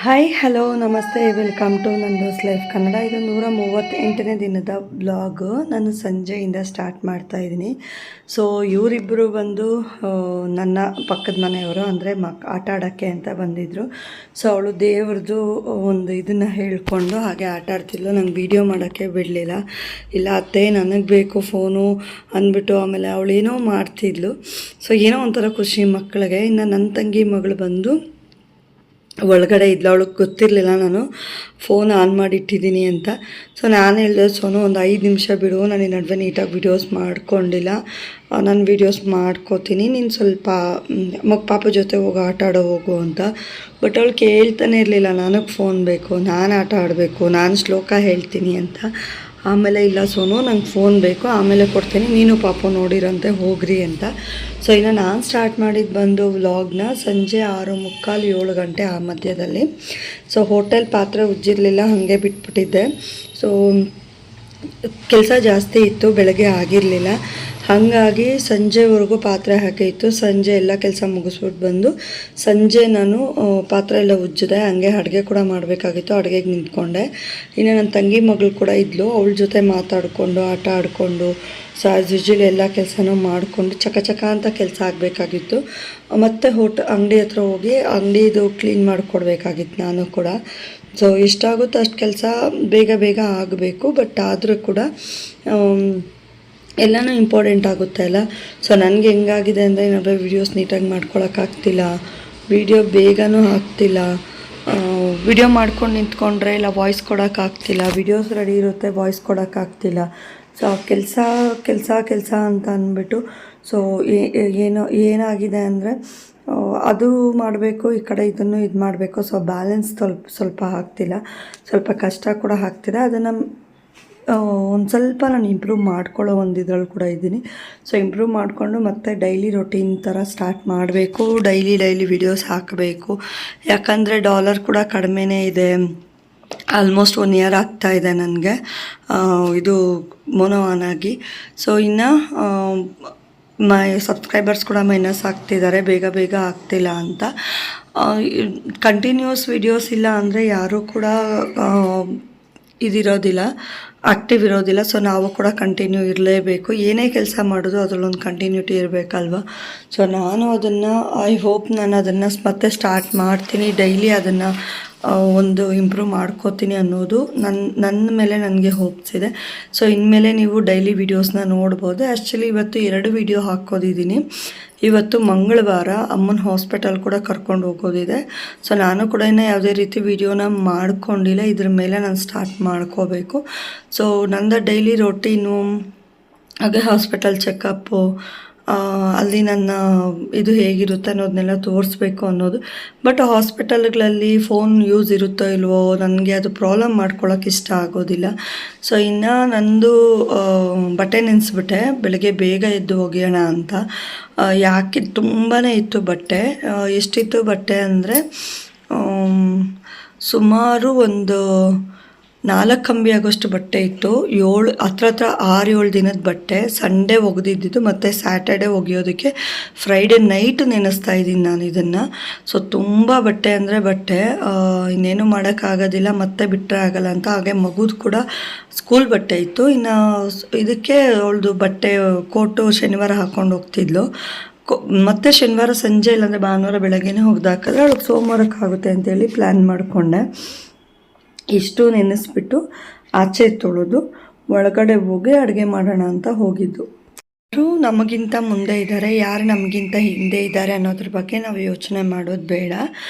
Hi hello ನಮಸ್ತೆ welcome to ನಂದೋಸ್ life Kannada. ಇದು 138ನೇ ದಿನದ ಬ್ಲಾಗು. ನಾನು ಸಂಜೆಯಿಂದ ಸ್ಟಾರ್ಟ್ ಮಾಡ್ತಾ ಇದ್ದೀನಿ. ಸೊ ಇವರಿಬ್ಬರು ಬಂದು ನನ್ನ ಪಕ್ಕದ ಮನೆಯವರು, ಅಂದರೆ ಆಟ ಆಡೋಕ್ಕೆ ಅಂತ ಬಂದಿದ್ದರು. ಸೊ ಅವಳು ದೇವ್ರದ್ದು ಒಂದು ಇದನ್ನು ಹೇಳ್ಕೊಂಡು ಹಾಗೆ ಆಟ ಆಡ್ತಿದ್ಲು. ನಂಗೆ ವೀಡಿಯೋ ಮಾಡೋಕ್ಕೆ ಬಿಡಲಿಲ್ಲ. ಇಲ್ಲ ಅತ್ತೆ ನನಗೆ ಬೇಕು ಫೋನು ಅಂದ್ಬಿಟ್ಟು ಆಮೇಲೆ ಅವಳೇನೋ ಮಾಡ್ತಿದ್ಲು. ಸೊ ಏನೋ ಒಂಥರ ಖುಷಿ ಮಕ್ಕಳಿಗೆ. ಇನ್ನು ನನ್ನ ತಂಗಿ ಮಗಳು ಬಂದು ಒಳಗಡೆ ಇದ್ಲು. ಅವಳಿಗೆ ಗೊತ್ತಿರಲಿಲ್ಲ ನಾನು ಫೋನ್ ಆನ್ ಮಾಡಿಟ್ಟಿದ್ದೀನಿ ಅಂತ. ಸೊ ನಾನು ಹೇಳಿದೆ, ಸೋನು ಒಂದು 5 ನಿಮಿಷ ಬಿಡು, ನಾನು ಈ ನಡುವೆ ನೀಟಾಗಿ ವೀಡಿಯೋಸ್ ಮಾಡ್ಕೊಂಡಿಲ್ಲ, ನಾನು ವೀಡಿಯೋಸ್ ಮಾಡ್ಕೋತೀನಿ, ನೀನು ಸ್ವಲ್ಪ ಪಾಪ ಜೊತೆ ಹೋಗಿ ಆಟ ಆಡೋ ಹೋಗು ಅಂತ. ಬಟ್ ಅವಳು ಕೇಳ್ತಾನೆ ಇರಲಿಲ್ಲ, ನನಗೆ ಫೋನ್ ಬೇಕು, ನಾನು ಆಟ ಆಡಬೇಕು, ನಾನು ಶ್ಲೋಕ ಹೇಳ್ತೀನಿ ಅಂತ. ಆಮೇಲೆ ಇಲ್ಲ ಸೋನು ನಂಗೆ ಫೋನ್ ಬೇಕು, ಆಮೇಲೆ ಕೊಡ್ತೀನಿ, ನೀನು ಪಾಪ ನೋಡಿರಂತೆ ಹೋಗ್ರಿ ಅಂತ. ಸೊ ಇನ್ನು ನಾನು ಸ್ಟಾರ್ಟ್ ಮಾಡಿದ್ದು ಬಂದು ವ್ಲಾಗ್ನ ಸಂಜೆ 6:45 7 ಗಂಟೆ ಆ ಮಧ್ಯದಲ್ಲಿ. ಸೊ ಹೋಟೆಲ್ ಪಾತ್ರೆ ಉಜ್ಜಿರಲಿಲ್ಲ, ಹಾಗೆ ಬಿಟ್ಬಿಟ್ಟಿದ್ದೆ. ಸೊ ಕೆಲಸ ಜಾಸ್ತಿ ಇತ್ತು, ಬೆಳಗ್ಗೆ ಆಗಿರಲಿಲ್ಲ, ಹಾಗಾಗಿ ಸಂಜೆವರೆಗೂ ಪಾತ್ರೆ ಹಾಕಿತ್ತು. ಸಂಜೆ ಎಲ್ಲ ಕೆಲಸ ಮುಗಿಸ್ಬಿಟ್ಟು ಬಂದು ಸಂಜೆ ನಾನು ಪಾತ್ರೆ ಎಲ್ಲ ಉಜ್ಜಿದೆ. ಹಾಗೆ ಅಡುಗೆ ಕೂಡ ಮಾಡಬೇಕಾಗಿತ್ತು, ಅಡುಗೆಗೆ ನಿಂತ್ಕೊಂಡೆ. ಇನ್ನು ನನ್ನ ತಂಗಿ ಮಗಳು ಕೂಡ ಇದ್ಲು, ಅವಳ ಜೊತೆ ಮಾತಾಡಿಕೊಂಡು ಆಟ ಆಡಿಕೊಂಡು ಸೊ ಆ್ಯಸ್ ಯೂಶುವಲ್ ಎಲ್ಲ ಕೆಲಸನೂ ಮಾಡಿಕೊಂಡು ಚಕ ಅಂತ ಕೆಲಸ ಆಗಬೇಕಾಗಿತ್ತು. ಮತ್ತು ಅಂಗಡಿ ಹತ್ರ ಹೋಗಿ ಅಂಗಡಿದು ಕ್ಲೀನ್ ಮಾಡಿಕೊಡ್ಬೇಕಾಗಿತ್ತು ನಾನು ಕೂಡ. ಸೊ ಎಷ್ಟಾಗುತ್ತೋ ಅಷ್ಟು ಕೆಲಸ ಬೇಗ ಆಗಬೇಕು. ಬಟ್ ಆದರೂ ಕೂಡ ಎಲ್ಲನೂ ಇಂಪಾರ್ಟೆಂಟ್ ಆಗುತ್ತೆ ಅಲ್ಲ. ಸೊ ನನಗೆ ಹೆಂಗಾಗಿದೆ ಅಂದರೆ ಏನಾದರೂ ವೀಡಿಯೋಸ್ ನೀಟಾಗಿ ಮಾಡ್ಕೊಳಕ್ಕಾಗ್ತಿಲ್ಲ, ವೀಡಿಯೋ ಬೇಗನೂ ಆಗ್ತಿಲ್ಲ, ವಿಡಿಯೋ ಮಾಡ್ಕೊಂಡು ನಿಂತ್ಕೊಂಡ್ರೆ ಇಲ್ಲ ವಾಯ್ಸ್ ಕೊಡೋಕ್ಕಾಗ್ತಿಲ್ಲ, ವೀಡಿಯೋಸ್ ರೆಡಿ ಇರುತ್ತೆ ವಾಯ್ಸ್ ಕೊಡೋಕ್ಕಾಗ್ತಿಲ್ಲ. ಸೊ ಕೆಲಸ ಅಂತ ಅಂದ್ಬಿಟ್ಟು ಸೊ ಏನಾಗಿದೆ ಅಂದರೆ ಅದು ಮಾಡಬೇಕು, ಈ ಕಡೆ ಇದನ್ನು ಇದು ಮಾಡಬೇಕು. ಸೊ ಬ್ಯಾಲೆನ್ಸ್ ಸ್ವಲ್ಪ ಆಗ್ತಿಲ್ಲ, ಸ್ವಲ್ಪ ಕಷ್ಟ ಕೂಡ ಆಗ್ತಿದೆ. ಅದನ್ನು ಒಂದು ಸ್ವಲ್ಪ ನಾನು ಇಂಪ್ರೂವ್ ಮಾಡ್ಕೊಳ್ಳೋ ಒಂದು ಇದ್ರಲ್ಲಿ ಕೂಡ ಇದ್ದೀನಿ. ಸೊ ಇಂಪ್ರೂವ್ ಮಾಡಿಕೊಂಡು ಮತ್ತೆ ಡೈಲಿ ರೊಟೀನ್ ಥರ ಸ್ಟಾರ್ಟ್ ಮಾಡಬೇಕು, ಡೈಲಿ ವಿಡಿಯೋಸ್ ಹಾಕಬೇಕು. ಯಾಕಂದರೆ ಡಾಲರ್ ಕೂಡ ಕಡಿಮೆನೇ ಇದೆ. ಆಲ್ಮೋಸ್ಟ್ 1 ಇಯರ್ ಆಗ್ತಾಯಿದೆ ನನಗೆ ಇದು ಮೊನೋ ಆನ್ ಆಗಿ. ಸೊ ಇನ್ನು ಸಬ್ಸ್ಕ್ರೈಬರ್ಸ್ ಕೂಡ ಮೈನಸ್ ಆಗ್ತಿದ್ದಾರೆ, ಬೇಗ ಆಗ್ತಿಲ್ಲ ಅಂತ. ಕಂಟಿನ್ಯೂಸ್ ವಿಡಿಯೋಸ್ ಇಲ್ಲ ಅಂದರೆ ಯಾರೂ ಕೂಡ ಇದಿರೋದಿಲ್ಲ, ಆ್ಯಕ್ಟಿವ್ ಇರೋದಿಲ್ಲ. ಸೊ ನಾವು ಕೂಡ ಕಂಟಿನ್ಯೂ ಇರಲೇಬೇಕು. ಏನೇ ಕೆಲಸ ಮಾಡೋದು ಅದರಲ್ಲೊಂದು ಕಂಟಿನ್ಯೂಟಿ ಇರಬೇಕಲ್ವ. ಸೊ ನಾನು ಅದನ್ನು ಐ ಹೋಪ್ ನಾನು ಅದನ್ನು ಮತ್ತೆ ಸ್ಟಾರ್ಟ್ ಮಾಡ್ತೀನಿ, ಡೈಲಿ ಅದನ್ನು ಒಂದು ಇಂಪ್ರೂವ್ ಮಾಡ್ಕೋತೀನಿ ಅನ್ನೋದು ನನ್ನ ಮೇಲೆ ನನಗೆ ಹೋಪ್ಸ್ ಇದೆ. ಸೊ ಇನ್ಮೇಲೆ ನೀವು ಡೈಲಿ ವೀಡಿಯೋಸ್ನ ನೋಡ್ಬೋದು. ಆ್ಯಕ್ಚುಲಿ ಇವತ್ತು 2 ವೀಡಿಯೋ ಹಾಕೋದಿದ್ದೀನಿ. ಇವತ್ತು ಮಂಗಳವಾರ, ಅಮ್ಮನ ಹಾಸ್ಪಿಟಲ್ ಕೂಡ ಕರ್ಕೊಂಡು ಹೋಗೋದಿದೆ. ಸೊ ನಾನು ಕೂಡ ಇನ್ನೂ ಯಾವುದೇ ರೀತಿ ವೀಡಿಯೋನ ಮಾಡ್ಕೊಂಡಿಲ್ಲ, ಇದ್ರ ಮೇಲೆ ನಾನು ಸ್ಟಾರ್ಟ್ ಮಾಡ್ಕೋಬೇಕು. ಸೊ ನಂದು ಡೈಲಿ ರೊಟೀನು ಹಾಗೆ ಹಾಸ್ಪಿಟಲ್ ಚೆಕಪ್ಪು, ಅಲ್ಲಿ ನನ್ನ ಇದು ಹೇಗಿರುತ್ತೆ ಅನ್ನೋದನ್ನೆಲ್ಲ ತೋರಿಸ್ಬೇಕು ಅನ್ನೋದು. ಬಟ್ ಹಾಸ್ಪಿಟಲ್ಗಳಲ್ಲಿ ಫೋನ್ ಯೂಸ್ ಇರುತ್ತೋ ಇಲ್ವೋ, ನನಗೆ ಅದು ಪ್ರಾಬ್ಲಮ್ ಮಾಡ್ಕೊಳ್ಳೋಕೆ ಇಷ್ಟ ಆಗೋದಿಲ್ಲ. ಸೊ ಇನ್ನು ನಂದು ಬಟ್ಟೆ ನೆನೆಸ್ಬಿಟ್ಟೆ, ಬೆಳಗ್ಗೆ ಬೇಗ ಎದ್ದು ಹೋಗೋಣ ಅಂತ. ಯಾಕೆ ತುಂಬಾ ಇತ್ತು ಬಟ್ಟೆ. ಎಷ್ಟಿತ್ತು ಬಟ್ಟೆ ಅಂದರೆ ಸುಮಾರು ಒಂದು 4 ಕಂಬಿ ಆಗೋಷ್ಟು ಬಟ್ಟೆ ಇತ್ತು. 7 ಹತ್ರ 6-7 ದಿನದ ಬಟ್ಟೆ. ಸಂಡೇ ಒಗೆದಿದ್ದು ಮತ್ತು ಸ್ಯಾಟರ್ಡೆ ಒಗೆಯೋದಕ್ಕೆ ಫ್ರೈಡೇ ನೈಟ್ ನೆನೆಸ್ತಾ ಇದ್ದೀನಿ ನಾನು ಇದನ್ನು. ಸೊ ತುಂಬ ಬಟ್ಟೆ ಅಂದರೆ ಬಟ್ಟೆ, ಇನ್ನೇನು ಮಾಡೋಕ್ಕಾಗೋದಿಲ್ಲ, ಮತ್ತೆ ಬಿಟ್ಟರೆ ಆಗಲ್ಲ ಅಂತ. ಹಾಗೆ ಮಗುದು ಕೂಡ ಸ್ಕೂಲ್ ಬಟ್ಟೆ ಇತ್ತು. ಇನ್ನು ಇದಕ್ಕೆ ಅವಳದು ಬಟ್ಟೆ ಕೋಟು ಶನಿವಾರ ಹಾಕ್ಕೊಂಡು ಹೋಗ್ತಿದ್ಲು. ಮತ್ತು ಶನಿವಾರ ಸಂಜೆ ಇಲ್ಲಾಂದರೆ ಭಾನುವಾರ ಬೆಳಗ್ಗೆನೇ ಒಗ್ದಾಕಿದ್ರೆ ಅವಳಿಗೆ ಸೋಮವಾರಕ್ಕಾಗುತ್ತೆ ಅಂತೇಳಿ ಪ್ಲ್ಯಾನ್ ಮಾಡಿಕೊಂಡೆ. ಇಷ್ಟು ನೆನೆಸ್ಬಿಟ್ಟು ಆಚೆ ತೊಳೆದು ಒಳಗಡೆ ಹೋಗಿ ಅಡುಗೆ ಮಾಡೋಣ ಅಂತ ಹೋಗಿದ್ದು. ಯಾರು ನಮಗಿಂತ ಮುಂದೆ ಇದ್ದಾರೆ, ಯಾರು ನಮಗಿಂತ ಹಿಂದೆ ಇದ್ದಾರೆ ಅನ್ನೋದ್ರ ಬಗ್ಗೆ ನಾವು ಯೋಚನೆ ಮಾಡೋದು ಬೇಡ.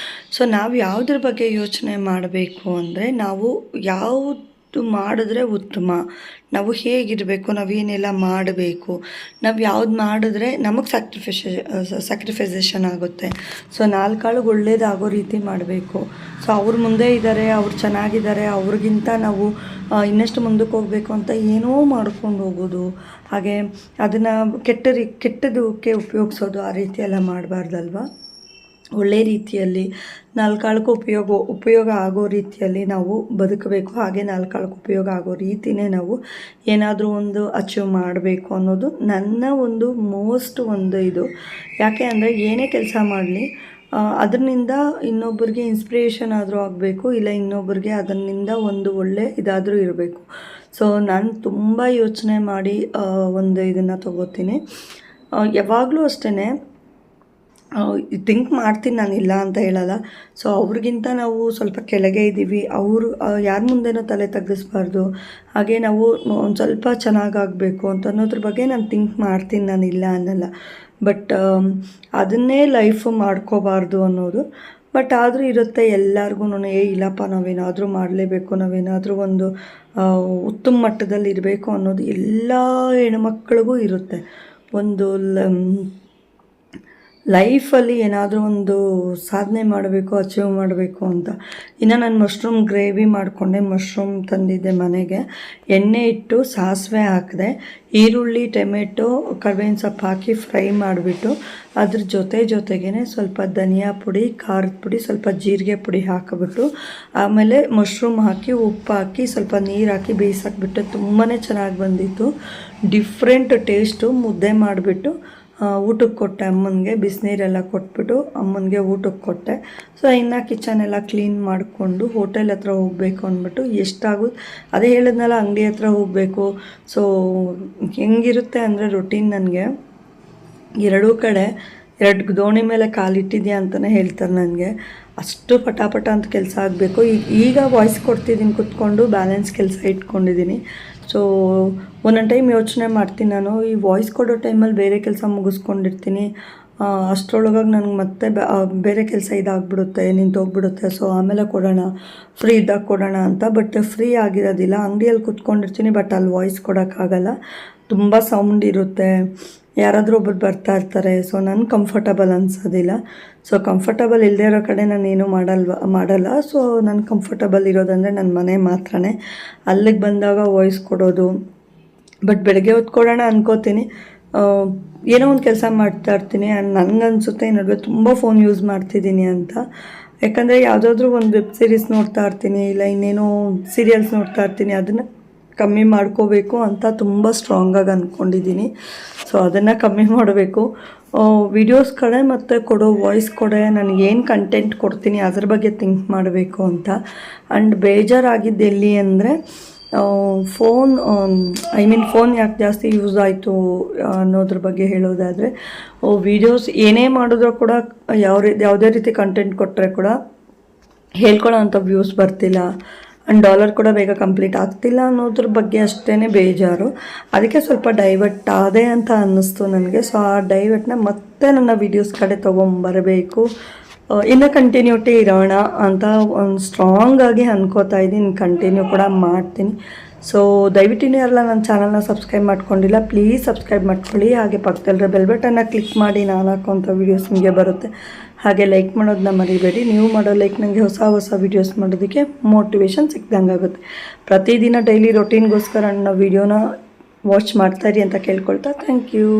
ಸೊ ನಾವು ಯಾವುದ್ರ ಬಗ್ಗೆ ಯೋಚನೆ ಮಾಡಬೇಕು ಅಂದರೆ, ನಾವು ಯಾವುದು ಮಾಡಿದ್ರೆ ಉತ್ತಮ, ನಾವು ಹೇಗಿರಬೇಕು, ನಾವೇನೆಲ್ಲ ಮಾಡಬೇಕು, ನಾವು ಯಾವ್ದು ಮಾಡಿದ್ರೆ ನಮಗೆ ಸ್ಯಾಕ್ರಿಫೈಸೇಷನ್ ಆಗುತ್ತೆ. ಸೊ 4 ಕಾಳಿಗೆ ಒಳ್ಳೇದಾಗೋ ರೀತಿ ಮಾಡಬೇಕು. ಸೊ ಅವ್ರು ಮುಂದೆ ಇದ್ದಾರೆ, ಅವ್ರು ಚೆನ್ನಾಗಿದ್ದಾರೆ, ಅವ್ರಿಗಿಂತ ನಾವು ಇನ್ನಷ್ಟು ಮುಂದಕ್ಕೆ ಹೋಗಬೇಕು ಅಂತ ಏನೋ ಮಾಡ್ಕೊಂಡು ಹೋಗೋದು, ಹಾಗೆ ಅದನ್ನು ಕೆಟ್ಟದಕ್ಕೆ ಉಪಯೋಗಿಸೋದು, ಆ ರೀತಿ ಎಲ್ಲ ಮಾಡಬಾರ್ದಲ್ವ. ಒಳ್ಳೆ ರೀತಿಯಲ್ಲಿ 4 ಕಾಲಕ್ಕೂ ಉಪಯೋಗ ಆಗೋ ರೀತಿಯಲ್ಲಿ ನಾವು ಬದುಕಬೇಕು. ಹಾಗೆ 4 ಕಾಲಕ್ಕೆ ಉಪಯೋಗ ಆಗೋ ರೀತಿಯೇ ನಾವು ಏನಾದರೂ ಒಂದು ಅಚೀವ್ ಮಾಡಬೇಕು ಅನ್ನೋದು ನನ್ನ ಒಂದು ಇದು. ಯಾಕೆ ಅಂದರೆ ಏನೇ ಕೆಲಸ ಮಾಡಲಿ ಅದರಿಂದ ಇನ್ನೊಬ್ಬರಿಗೆ ಇನ್ಸ್ಪಿರೇಷನ್ ಆದರೂ ಆಗಬೇಕು, ಇಲ್ಲ ಇನ್ನೊಬ್ಬರಿಗೆ ಅದರಿಂದ ಒಂದು ಒಳ್ಳೆ ಇದಾದರೂ ಇರಬೇಕು. ಸೊ ನಾನು ತುಂಬ ಯೋಚನೆ ಮಾಡಿ ಒಂದು ಇದನ್ನು ತೊಗೋತೀನಿ. ಯಾವಾಗಲೂ ಅಷ್ಟೇ ಥಿಂಕ್ ಮಾಡ್ತೀನಿ, ನಾನು ಇಲ್ಲ ಅಂತ ಹೇಳಲ್ಲ. ಸೊ ಅವ್ರಿಗಿಂತ ನಾವು ಸ್ವಲ್ಪ ಕೆಳಗೆ ಇದ್ದೀವಿ, ಅವರು ಯಾರ ಮುಂದೆನೂ ತಲೆ ತಗ್ಗಿಸ್ಬಾರ್ದು, ಹಾಗೆ ನಾವು ಒಂದು ಸ್ವಲ್ಪ ಚೆನ್ನಾಗಾಗಬೇಕು ಅಂತ ಅನ್ನೋದ್ರ ಬಗ್ಗೆ ನಾನು ಥಿಂಕ್ ಮಾಡ್ತೀನಿ, ನಾನು ಇಲ್ಲ ಅನ್ನಲ್ಲ. ಬಟ್ ಅದನ್ನೇ ಲೈಫು ಮಾಡ್ಕೋಬಾರ್ದು ಅನ್ನೋದು. ಬಟ್ ಆದರೂ ಇರುತ್ತೆ ಎಲ್ಲರಿಗೂ, ಇಲ್ಲಪ್ಪ ನಾವೇನಾದರೂ ಮಾಡಲೇಬೇಕು, ನಾವೇನಾದರೂ ಒಂದು ಉತ್ತಮ ಮಟ್ಟದಲ್ಲಿ ಇರಬೇಕು ಅನ್ನೋದು ಎಲ್ಲ ಹೆಣ್ಮಕ್ಳಿಗೂ ಇರುತ್ತೆ. ಒಂದು ಲೈಫಲ್ಲಿ ಏನಾದರೂ ಒಂದು ಸಾಧನೆ ಮಾಡಬೇಕು, ಅಚೀವ್ ಮಾಡಬೇಕು ಅಂತ. ಇನ್ನು ನಾನು ಮಶ್ರೂಮ್ ಗ್ರೇವಿ ಮಾಡಿಕೊಂಡೆ. ಮಶ್ರೂಮ್ ತಂದಿದ್ದೆ ಮನೆಗೆ, ಎಣ್ಣೆ ಇಟ್ಟು ಸಾಸಿವೆ ಹಾಕಿದೆ, ಈರುಳ್ಳಿ, ಟೊಮೆಟೊ, ಕರ್ಬೇವಿನ ಸೊಪ್ಪು ಹಾಕಿ ಫ್ರೈ ಮಾಡಿಬಿಟ್ಟು ಅದ್ರ ಜೊತೆಗೇ ಸ್ವಲ್ಪ ಧನಿಯಾ ಪುಡಿ, ಖಾರದ ಪುಡಿ, ಸ್ವಲ್ಪ ಜೀರಿಗೆ ಪುಡಿ ಹಾಕಿಬಿಟ್ಟು ಆಮೇಲೆ ಮಶ್ರೂಮ್ ಹಾಕಿ ಉಪ್ಪು ಹಾಕಿ ಸ್ವಲ್ಪ ನೀರು ಹಾಕಿ ಬೇಯಿಸಾಕ್ಬಿಟ್ಟು ತುಂಬಾ ಚೆನ್ನಾಗಿ ಬಂದಿತ್ತು. Different taste. ಮುದ್ದೆ ಮಾಡಿಬಿಟ್ಟು ಊಟಕ್ಕೆ ಕೊಟ್ಟೆ ಅಮ್ಮನಿಗೆ, ಬಿಸಿನೀರೆಲ್ಲ ಕೊಟ್ಬಿಟ್ಟು ಅಮ್ಮನಿಗೆ ಊಟಕ್ಕೆ ಕೊಟ್ಟೆ. ಸೊ ಇನ್ನು ಕಿಚನ್ ಎಲ್ಲ ಕ್ಲೀನ್ ಮಾಡಿಕೊಂಡು ಹೋಟೆಲ್ ಹತ್ರ ಹೋಗಬೇಕು ಅಂದ್ಬಿಟ್ಟು ಎಷ್ಟಾಗೋದು ಅದೇ ಹೇಳಿದ್ನಲ್ಲ, ಅಂಗಡಿ ಹತ್ರ ಹೋಗಬೇಕು. ಸೊ ಹೆಂಗಿರುತ್ತೆ ಅಂದರೆ ರೊಟೀನ್, ನನಗೆ ಎರಡೂ ಕಡೆ ಎರಡು ದೋಣಿ ಮೇಲೆ ಕಾಲಿಟ್ಟಿದ್ಯಾ ಅಂತಲೇ ಹೇಳ್ತಾರೆ ನನಗೆ. ಅಷ್ಟು ಪಟಾಪಟ ಅಂತ ಕೆಲಸ ಆಗಬೇಕು. ಈಗ ವಾಯ್ಸ್ ಕೊಡ್ತಿದ್ದೀನಿ ಕೂತ್ಕೊಂಡು, ಬ್ಯಾಲೆನ್ಸ್ ಕೆಲಸ ಇಟ್ಕೊಂಡಿದ್ದೀನಿ. ಸೊ ಒಂದೊಂದು ಟೈಮ್ ಯೋಚನೆ ಮಾಡ್ತೀನಿ, ನಾನು ಈ ವಾಯ್ಸ್ ಕೊಡೋ ಟೈಮಲ್ಲಿ ಬೇರೆ ಕೆಲಸ ಮುಗಿಸ್ಕೊಂಡಿರ್ತೀನಿ, ಅಷ್ಟರೊಳಗಾಗಿ ನನಗೆ ಮತ್ತೆ ಬೇರೆ ಕೆಲಸ ಇದಾಗ್ಬಿಡುತ್ತೆ, ನಿಂತೋಗ್ಬಿಡುತ್ತೆ. ಸೊ ಆಮೇಲೆ ಕೊಡೋಣ, ಫ್ರೀ ಇದ್ದಾಗ ಕೊಡೋಣ ಅಂತ. ಬಟ್ ಫ್ರೀ ಆಗಿರೋದಿಲ್ಲ, ಅಂಗಡಿಯಲ್ಲಿ ಕೂತ್ಕೊಂಡಿರ್ತೀನಿ, ಬಟ್ ಅಲ್ಲಿ ವಾಯ್ಸ್ ಕೊಡೋಕ್ಕಾಗಲ್ಲ, ತುಂಬ ಸೌಂಡ್ ಇರುತ್ತೆ, ಯಾರಾದರೂ ಒಬ್ಬರು ಬರ್ತಾ ಇರ್ತಾರೆ. ಸೊ ನನಗೆ ಕಂಫರ್ಟಬಲ್ ಅನಿಸೋದಿಲ್ಲ. ಸೊ ಕಂಫರ್ಟಬಲ್ ಇಲ್ಲದೆ ಇರೋ ಕಡೆ ನಾನೇನು ಮಾಡಲ್ಲ. ಸೊ ನಾನು ಕಂಫರ್ಟಬಲ್ ಇರೋದಂದರೆ ನನ್ನ ಮನೆ ಮಾತ್ರನೇ. ಅಲ್ಲಿಗೆ ಬಂದಾಗ ವಾಯ್ಸ್ ಕೊಡೋದು. ಬಟ್ ಬೆಳಗ್ಗೆ ಹೊತ್ತು ಕೊಡೋಣ ಅನ್ಕೋತೀನಿ, ಏನೋ ಒಂದು ಕೆಲಸ ಮಾಡ್ತಾ ಇರ್ತೀನಿ. ಆ್ಯಂಡ್ ನನಗನ್ಸುತ್ತೆ ಈ ನಡುವೆ ತುಂಬ ಫೋನ್ ಯೂಸ್ ಮಾಡ್ತಿದ್ದೀನಿ ಅಂತ. ಯಾಕಂದರೆ ಯಾವುದಾದ್ರೂ ಒಂದು ವೆಬ್ ಸೀರೀಸ್ ನೋಡ್ತಾ ಇರ್ತೀನಿ, ಇಲ್ಲ ಇನ್ನೇನೋ ಸೀರಿಯಲ್ಸ್ ನೋಡ್ತಾ ಇರ್ತೀನಿ, ಅದನ್ನು ಕಮ್ಮಿ ಮಾಡ್ಕೋಬೇಕು ಅಂತ ತುಂಬ ಸ್ಟ್ರಾಂಗಾಗಿ ಅಂದ್ಕೊಂಡಿದ್ದೀನಿ. ಸೊ ಅದನ್ನು ಕಮ್ಮಿ ಮಾಡಬೇಕು. ವಿಡಿಯೋಸ್ ಕಡೆ ಮತ್ತು ಕೊಡೋ ವಾಯ್ಸ್ ಕಡೆ ನನಗೇನು ಕಂಟೆಂಟ್ ಕೊಡ್ತೀನಿ ಅದ್ರ ಬಗ್ಗೆ ಥಿಂಕ್ ಮಾಡಬೇಕು ಅಂತ. ಆ್ಯಂಡ್ ಬೇಜಾರಾಗಿದ್ದು ಎಲ್ಲಿ ಅಂದರೆ ಫೋನ್ ಫೋನ್ ಯಾಕೆ ಜಾಸ್ತಿ ಯೂಸ್ ಆಯಿತು ಅನ್ನೋದ್ರ ಬಗ್ಗೆ ಹೇಳೋದಾದರೆ, ವೀಡಿಯೋಸ್ ಏನೇ ಮಾಡಿದ್ರೂ ಕೂಡ ಯಾವುದೇ ರೀತಿ ಕಂಟೆಂಟ್ ಕೊಟ್ಟರೆ ಕೂಡ ಹೇಳ್ಕೊಳ್ಳೋ ಅಂಥ ವ್ಯೂಸ್ ಬರ್ತಿಲ್ಲ, ಆ್ಯಂಡ್ ಡಾಲರ್ ಕೂಡ ಬೇಗ ಕಂಪ್ಲೀಟ್ ಆಗ್ತಿಲ್ಲ ಅನ್ನೋದ್ರ ಬಗ್ಗೆ ಅಷ್ಟೇ ಬೇಜಾರು. ಅದಕ್ಕೆ ಸ್ವಲ್ಪ ಡೈವರ್ಟ್ ಆದೆ ಅಂತ ಅನ್ನಿಸ್ತು ನನಗೆ. ಸೊ ಆ ಡೈವರ್ಟ್ನ ಮತ್ತೆ ನನ್ನ ವೀಡಿಯೋಸ್ ಕಡೆ ತೊಗೊಂಬರಬೇಕು, ಇನ್ನು ಕಂಟಿನ್ಯೂಟಿ ಇರೋಣ ಅಂತ ಒಂದು ಸ್ಟ್ರಾಂಗಾಗಿ ಅನ್ಕೋತಾ ಇದ್ದೀನಿ. ಕಂಟಿನ್ಯೂ ಕೂಡ ಮಾಡ್ತೀನಿ. ಸೊ ದಯವಿಟ್ಟು ಯಾರೆಲ್ಲ ನನ್ನ ಚಾನಲ್ನ ಸಬ್ಸ್ಕ್ರೈಬ್ ಮಾಡ್ಕೊಂಡಿಲ್ಲ, ಪ್ಲೀಸ್ ಸಬ್ಸ್ಕ್ರೈಬ್ ಮಾಡ್ಕೊಳ್ಳಿ. ಹಾಗೆ ಪಕ್ಕದಲ್ಲಿರೋ ಬೆಲ್ ಬಟನ್ನ ಕ್ಲಿಕ್ ಮಾಡಿ, ನಾನು ಹಾಕೋಂಥ ವೀಡಿಯೋಸ್ ನಿಮಗೆ ಬರುತ್ತೆ. ಹಾಗೆ ಲೈಕ್ ಮಾಡೋದನ್ನ ಮರಿಬೇಡಿ. ನೀವು ಮಾಡೋ ಲೈಕ್ ನನಗೆ ಹೊಸ ವೀಡಿಯೋಸ್ ಮಾಡೋದಕ್ಕೆ ಮೋಟಿವೇಶನ್ ಸಿಕ್ದಂಗೆ ಆಗುತ್ತೆ. ಪ್ರತಿದಿನ ಡೈಲಿ ರೊಟೀನ್ಗೋಸ್ಕರ ನನ್ನ ವೀಡಿಯೋನ ವಾಚ್ ಮಾಡ್ತಾಯಿರಿ ಅಂತ ಕೇಳ್ಕೊಳ್ತಾ, ಥ್ಯಾಂಕ್ ಯು.